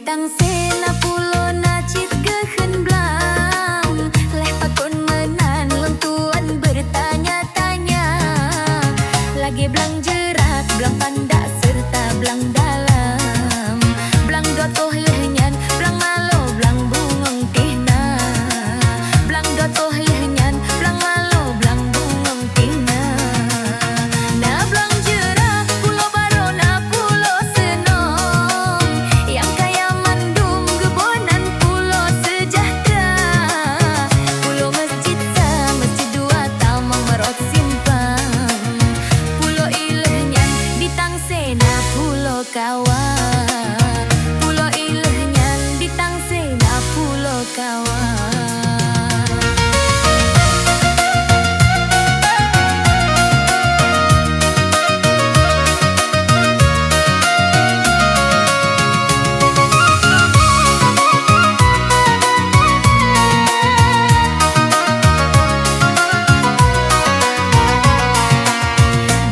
Tangsena pulo nacit gehen blang, leh pakon menan lentuan bertanya-tanya. Lagi blang jerak, blang pandak serta blang dalam, blang dotoh lehnyan, blang malo, blang bungong tihna, blang dotoh lehnyan, blang malo, blang bungong tihna. Na blang jerak, pulo barona, pulo senong, yang kaya kawan, pulo ilehnya di Tangsena pulo kawan.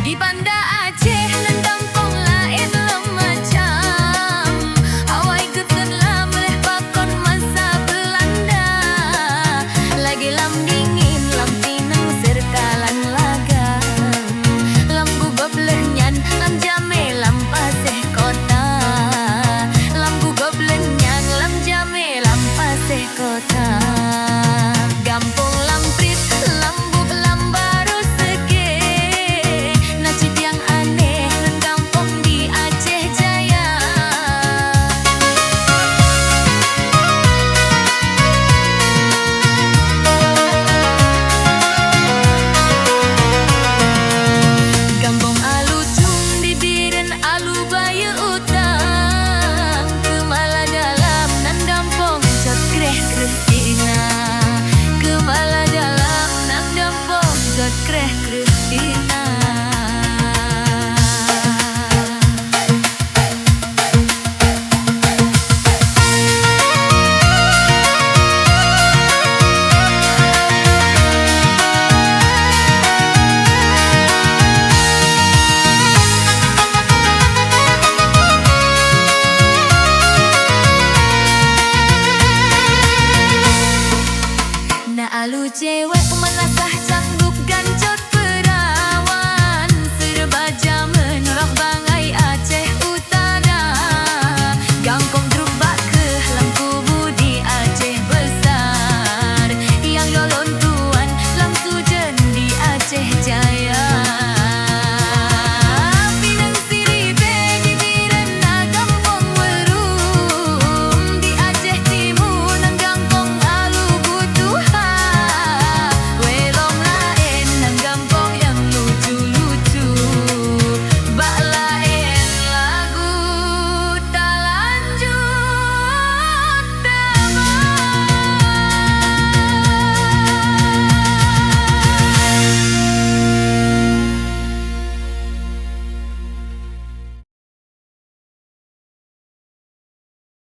Di Banda Aceh nendang lain macam awai geten lam leh pakon masa Belanda. Lagi lam dingin lam tinang serkalan lagang, lam gugob lehnyan lam jame lam paseh kota, lam gugob lehnyan lam jame lam paseh kota. Gampung lam prit lam bub lam baru sege, nacit yang aneh nan kampung di Aceh Jaya. Gampung alu cung di biren alu bayu utang, kemala dalam nan dampong jot kreh Kristina, kemala dalam nan dampong jot kreh Kristina. Na alu cewek menasah canggup gancor